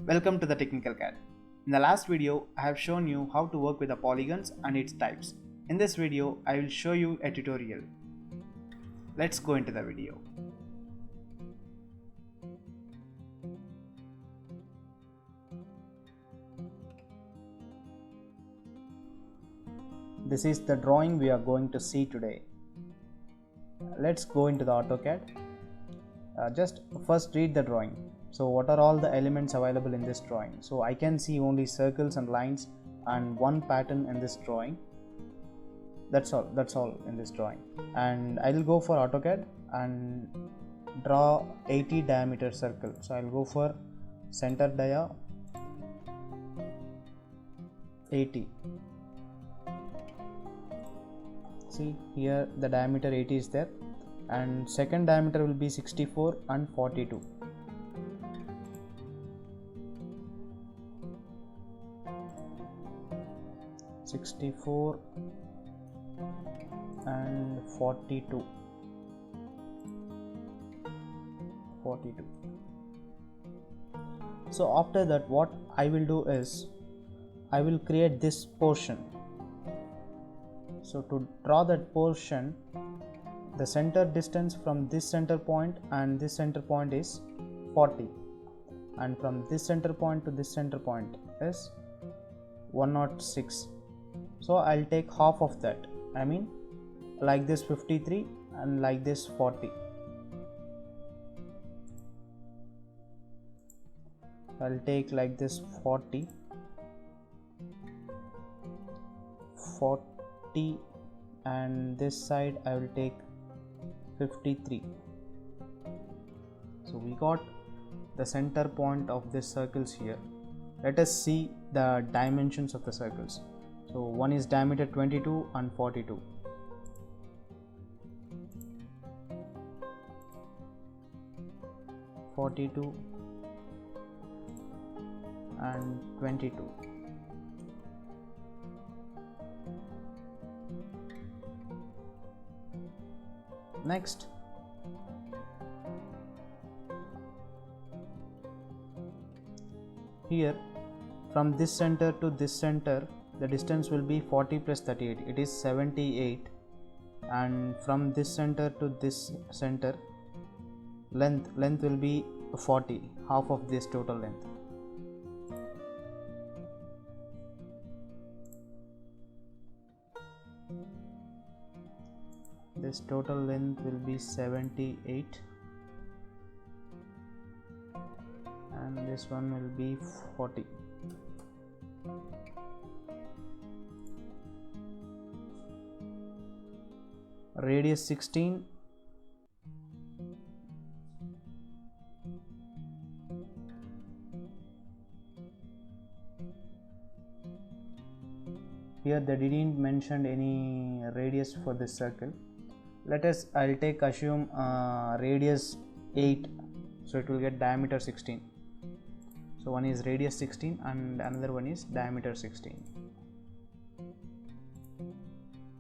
Welcome to the Technical CAD. In the last video, I have shown you how to work with the polygons and its types. In this video, I will show you a tutorial. Let's go into the video. This is the drawing we are going to see today. Let's go into the Autocad. Just first read the drawing. So what are all the elements available in this drawing? So I can see only circles and lines and one pattern in this drawing. That's all in this drawing. And I will go for AutoCAD and draw 80 diameter circle. So I'll go for center dia 80. See here the diameter 80 is there, and second diameter will be 64 and 42. And 42. So after that, what I will do is I will create this portion. So to draw that portion, the center distance from this center point and this center point is 40, and from this center point to this center point is 106. So I'll take half of that, I mean like this 53 and like this 40. I'll take like this 40, and this side I will take 53. So we got the center point of this circles here. Let us see the dimensions of the circles. So one is diameter 22 and 42. And 22. Next, here from this center to this center, the distance will be 40 plus 38, it is 78, and from this center to this center, length will be 40, half of this total length. This total length will be 78, and this one will be 40. Radius 16, here they didn't mention any radius for this circle. I'll take assume radius 8, so it will get diameter 16. So one is radius 16 and another one is diameter 16.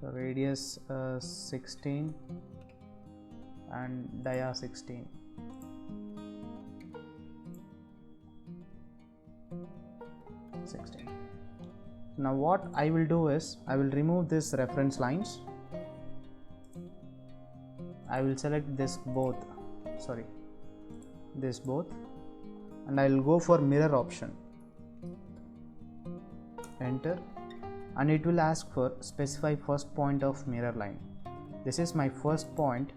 So radius 16 and dia 16. Now what I will do is I will remove this reference lines. I will select this both, and I will go for mirror option, enter, and it will ask for specify first point of mirror line. This is my first point.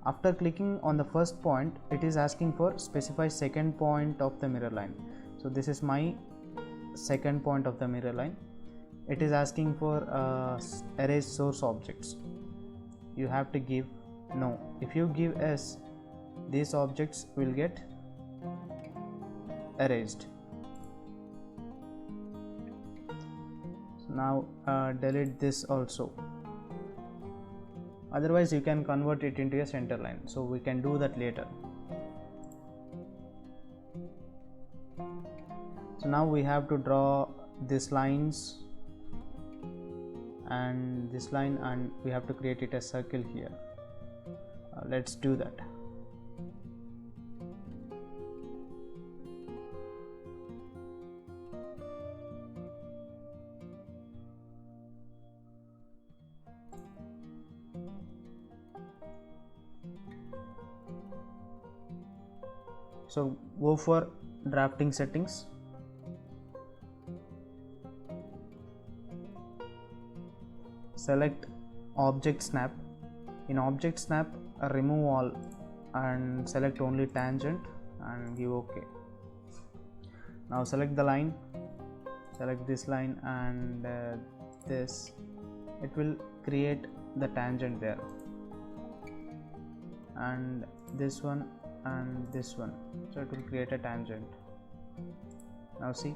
After clicking on the first point, it is asking for specify second point of the mirror line. So this is my second point of the mirror line. It is asking for erase source objects. You have to give no. If you give yes, these objects will get erased. So now delete this also. Otherwise you can convert it into a center line, so we can do that later. So now we have to draw these lines and this line, and we have to create it a circle here. Let's do that. So go for drafting settings, select object snap. In object snap, remove all and select only tangent and give OK. Now select the line, select this line and this, it will create the tangent there, and this one and this one, so it will create a tangent. Now see,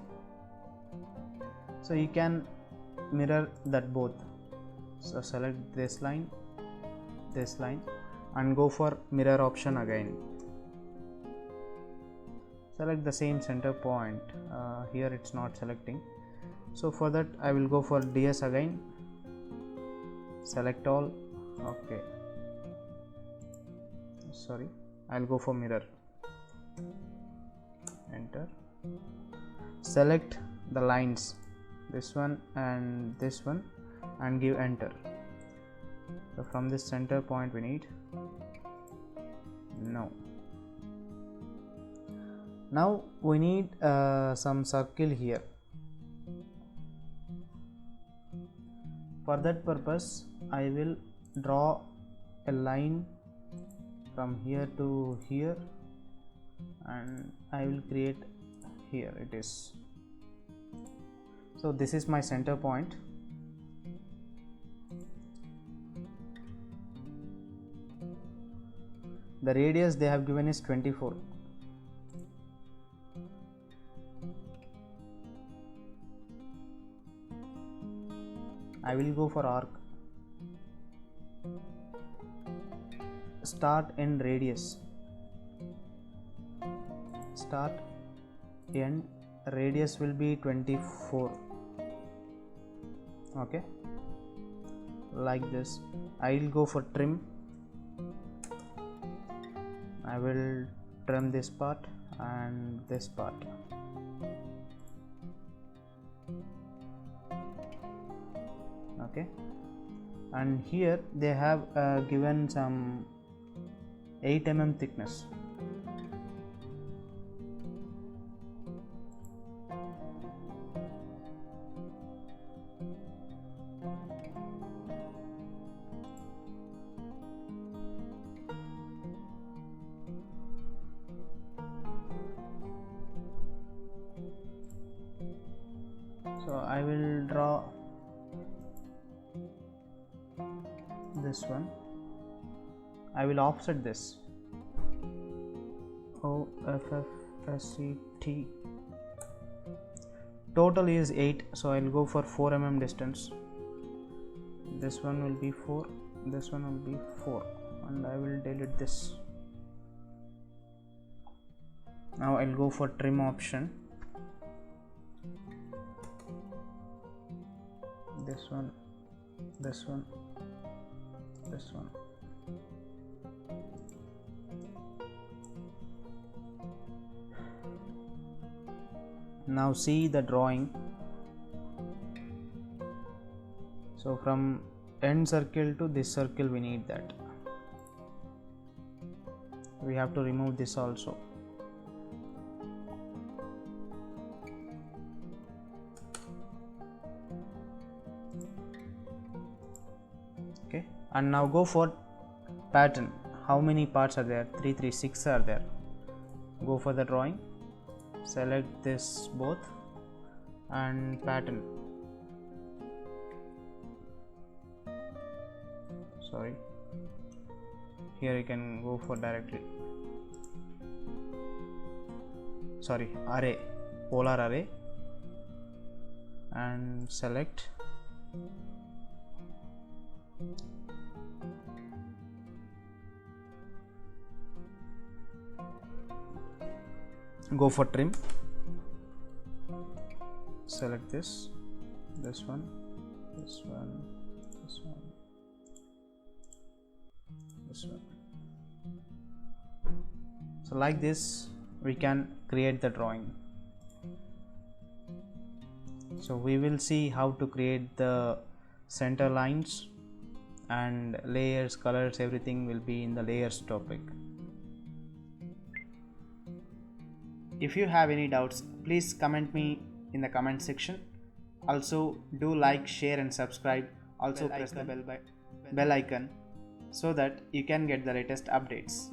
so you can mirror that both. So select this line and go for mirror option again. Select the same center point. Here it's not selecting, so for that I will go for DS again, select all. Okay, sorry, I'll go for mirror, enter, select the lines, this one and this one, and give enter. So from this center point we need, no, now we need some circle here. For that purpose I will draw a line from here to here, and I will create here, it is. So this is my center point. The radius they have given is 24. I will go for arc, start end radius, start end radius will be 24. Okay, like this. I will go for trim, I will trim this part and this part. Okay, and here they have given some 8 mm thickness. So I will draw this one. I will offset this, OFFSET. Total is 8, so I will go for 4 mm distance. This one will be 4, this one will be 4, and I will delete this. Now I will go for trim option. This one, this one, this one. Now see the drawing. So from end circle to this circle we need that. We have to remove this also. Okay, and now go for pattern. How many parts are there? 3, 3, 6 are there. Go for the drawing, select this both and pattern. Sorry, here you can go for directly, sorry, array, polar array, and select go for trim, select this, this one, this one, this one, this one. So like this we can create the drawing. So we will see how to create the center lines and layers, colors, everything will be in the layers topic. If you have any doubts, please comment me in the comment section. Also do like, share and subscribe. Also press the bell icon so that you can get the latest updates.